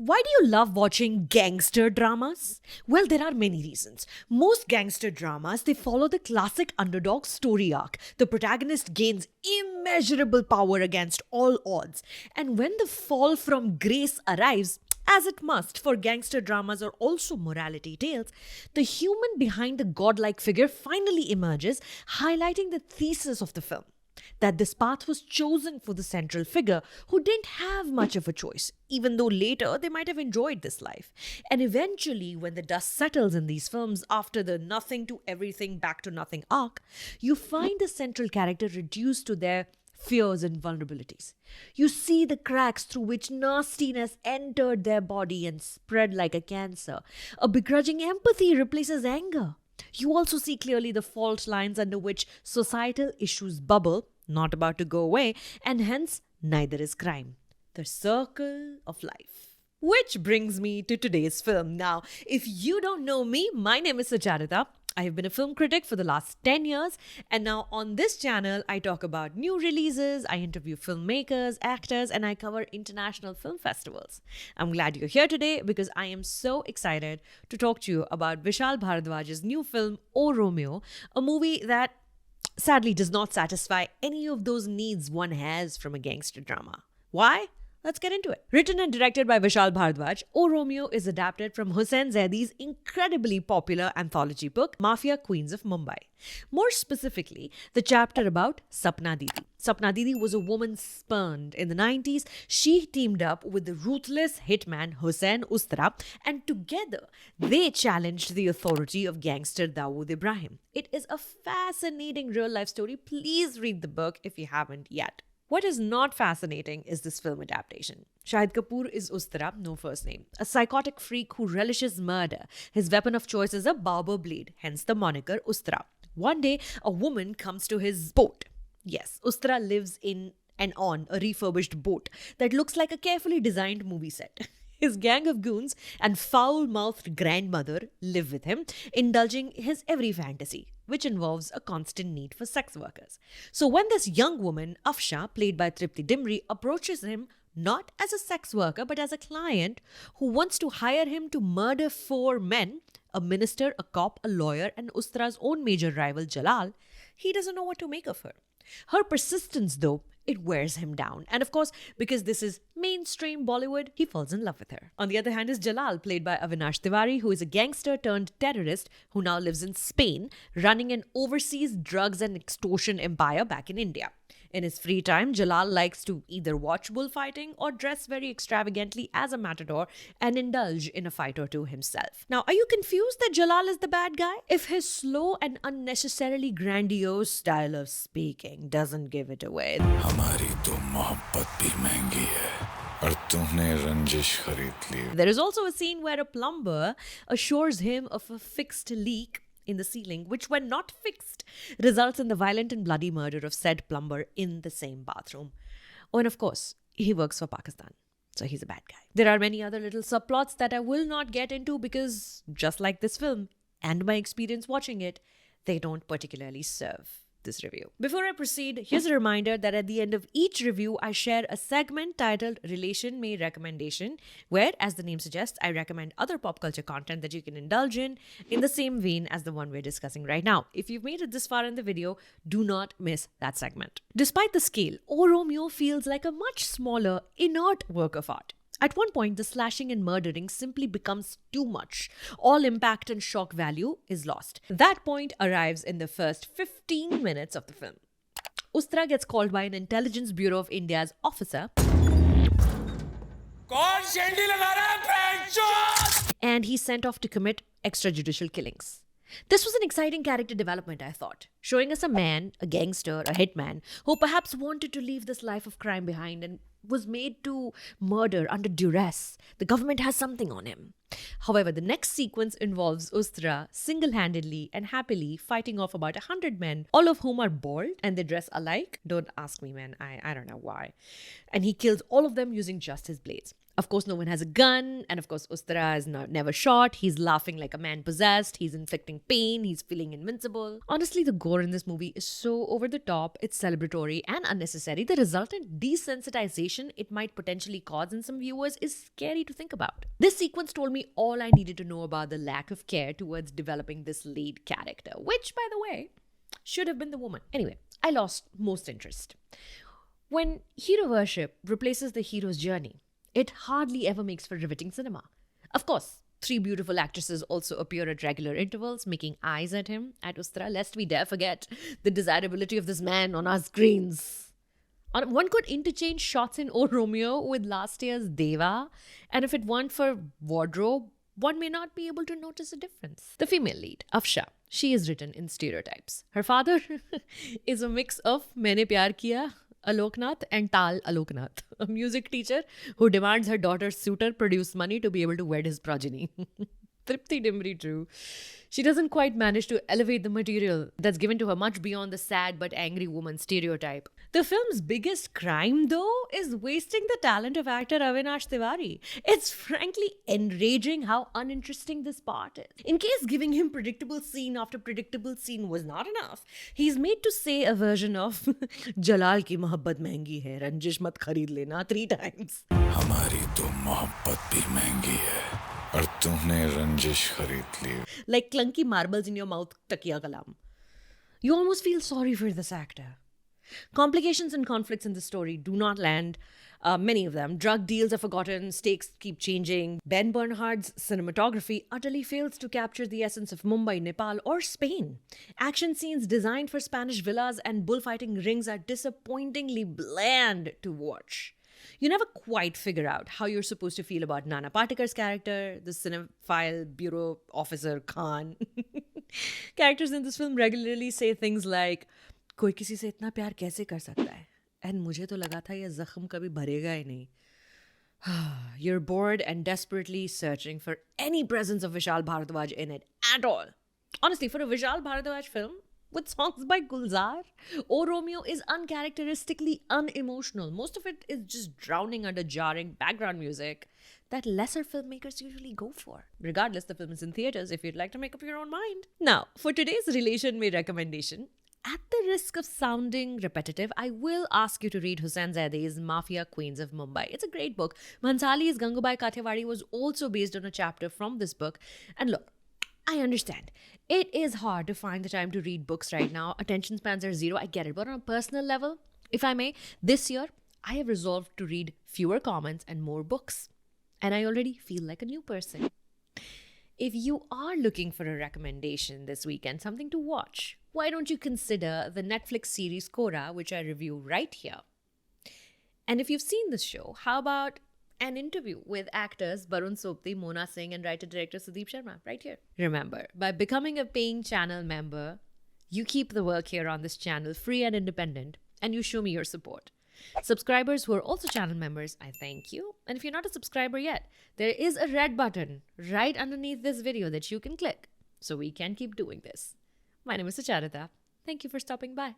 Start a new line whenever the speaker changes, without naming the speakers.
Why do you love watching gangster dramas? Well, there are many reasons. Most gangster dramas, they follow the classic underdog story arc. The protagonist gains immeasurable power against all odds. And when the fall from grace arrives, as it must, for gangster dramas are also morality tales, the human behind the godlike figure finally emerges, highlighting the thesis of the film. That this path was chosen for the central figure who didn't have much of a choice, even though later they might have enjoyed this life. And eventually, when the dust settles in these films after the nothing to everything back to nothing arc, you find the central character reduced to their fears and vulnerabilities. You see the cracks through which nastiness entered their body and spread like a cancer. A begrudging empathy replaces anger. You also see clearly the fault lines under which societal issues bubble, not about to go away, and hence neither is crime. The circle of life. Which brings me to today's film. Now, if you don't know me, my name is Sucharita. I have been a film critic for the last 10 years, and now on this channel, I talk about new releases, I interview filmmakers, actors, and I cover international film festivals. I'm glad you're here today because I am so excited to talk to you about Vishal Bharadwaj's new film, Oh Romeo, a movie that sadly does not satisfy any of those needs one has from a gangster drama. Why? Let's get into it. Written and directed by Vishal Bharadwaj, Oh Romeo is adapted from Hussain Zaidi's incredibly popular anthology book, Mafia, Queens of Mumbai. More specifically, the chapter about Sapna Didi. Sapna Didi was a woman spurned. In the 90s, she teamed up with the ruthless hitman Hussain Ustara, and together they challenged the authority of gangster Dawood Ibrahim. It is a fascinating real-life story. Please read the book if you haven't yet. What is not fascinating is this film adaptation. Shahid Kapoor is Ustara, no first name, a psychotic freak who relishes murder. His weapon of choice is a barber blade, hence the moniker Ustara. One day, a woman comes to his boat. Yes, Ustara lives in and on a refurbished boat that looks like a carefully designed movie set. His gang of goons and foul-mouthed grandmother live with him, indulging his every fantasy, which involves a constant need for sex workers. So when this young woman, Afsha, played by Tripti Dimri, approaches him not as a sex worker but as a client who wants to hire him to murder 4 men, a minister, a cop, a lawyer, and Ustara's own major rival Jalal, he doesn't know what to make of her. Her persistence, though, it wears him down. And of course, because this is mainstream Bollywood, he falls in love with her. On the other hand is Jalal, played by Avinash Tiwari, who is a gangster turned terrorist who now lives in Spain, running an overseas drugs and extortion empire back in India. In his free time, Jalal likes to either watch bullfighting or dress very extravagantly as a matador and indulge in a fight or two himself. Now, are you confused that Jalal is the bad guy? If his slow and unnecessarily grandiose style of speaking doesn't give it away.
हमारी तो मोहब्बत भी महंगी है और तूने रंजिश खरीद ली.
There is also a scene where a plumber assures him of a fixed leak in the ceiling, which when not fixed, results in the violent and bloody murder of said plumber in the same bathroom. Oh, and of course, he works for Pakistan, so he's a bad guy. There are many other little subplots that I will not get into because, just like this film and my experience watching it, they don't particularly serve this review. Before I proceed, here's a reminder that at the end of each review, I share a segment titled Relation May Recommendation, where, as the name suggests, I recommend other pop culture content that you can indulge in the same vein as the one we're discussing right now. If you've made it this far in the video, do not miss that segment. Despite the scale, Oh Romeo feels like a much smaller, inert work of art. At one point, the slashing and murdering simply becomes too much. All impact and shock value is lost. That point arrives in the first 15 minutes of the film. Ustara gets called by an Intelligence Bureau of India's officer, and he's sent off to commit extrajudicial killings. This was an exciting character development, I thought, showing us a man, a gangster, a hitman, who perhaps wanted to leave this life of crime behind and was made to murder under duress. The government has something on him. However, the next sequence involves Ustara single-handedly and happily fighting off about 100 men, all of whom are bald and they dress alike. Don't ask me, man. I don't know why. And he kills all of them using just his blades. Of course, no one has a gun, and of course, Ustara is never shot. He's laughing like a man possessed. He's inflicting pain. He's feeling invincible. Honestly, the gore in this movie is so over the top, it's celebratory and unnecessary. The resultant desensitization it might potentially cause in some viewers is scary to think about. This sequence told me all I needed to know about the lack of care towards developing this lead character, which, by the way, should have been the woman. Anyway, I lost most interest. When hero worship replaces the hero's journey, it hardly ever makes for riveting cinema. Of course, three beautiful actresses also appear at regular intervals, making eyes at him, at Ustara, lest we dare forget the desirability of this man on our screens. One could interchange shots in O Romeo with last year's Deva, and if it weren't for wardrobe, one may not be able to notice a difference. The female lead, Afsha, she is written in stereotypes. Her father is a mix of Maine Pyar Kiya, Aloknath and Tal Aloknath, a music teacher who demands her daughter's suitor produce money to be able to wed his progeny. Tripti Dimri true. She doesn't quite manage to elevate the material that's given to her much beyond the sad but angry woman stereotype. The film's biggest crime, though, is wasting the talent of actor Avinash Tiwari. It's frankly enraging how uninteresting this part is. In case giving him predictable scene after predictable scene was not enough, he's made to say a version of Jalal ki mohabbat महंगी है, रंजिश मत खरीद लेना 3 times.
हमारी तो मोहब्बत भी महंगी है और तूने रंजिश खरीद ली.
Like clunky marbles in your mouth, takiya kalam. You almost feel sorry for this actor. Complications and conflicts in the story do not land. Many of them. Drug deals are forgotten, stakes keep changing. Ben Bernhard's cinematography utterly fails to capture the essence of Mumbai, Nepal, or Spain. Action scenes designed for Spanish villas and bullfighting rings are disappointingly bland to watch. You never quite figure out how you're supposed to feel about Nana Patekar's character, the cinephile bureau officer Khan. Characters in this film regularly say things like, कोई किसी से इतना प्यार कैसे कर सकता है? And मुझे तो लगा था ये जख्म कभी भरेगा ही नहीं. You're bored and desperately searching for any presence of Vishal Bharadwaj in it at all. Honestly, for a Vishal Bharadwaj film with songs by Gulzar, O Romeo is uncharacteristically unemotional. Most of it is just drowning under jarring background music that lesser filmmakers usually go for. Regardless, the film is in theaters if you'd like to make up your own mind. Now, for today's Relation Mein recommendation, at the risk of sounding repetitive, I will ask you to read Hussain Zaidi's Mafia Queens of Mumbai. It's a great book. Bhansali's Gangubai Kathiawadi was also based on a chapter from this book. And look, I understand. It is hard to find the time to read books right now. Attention spans are zero. I get it. But on a personal level, if I may, this year, I have resolved to read fewer comments and more books. And I already feel like a new person. If you are looking for a recommendation this weekend, something to watch, why don't you consider the Netflix series Kora, which I review right here? And if you've seen this show, how about an interview with actors Barun Sopti, Mona Singh, and writer-director Sudeep Sharma right here? Remember, by becoming a paying channel member, you keep the work here on this channel free and independent, and you show me your support. Subscribers who are also channel members, I thank you. And if you're not a subscriber yet, there is a red button right underneath this video that you can click so we can keep doing this. My name is Sucharita. Thank you for stopping by.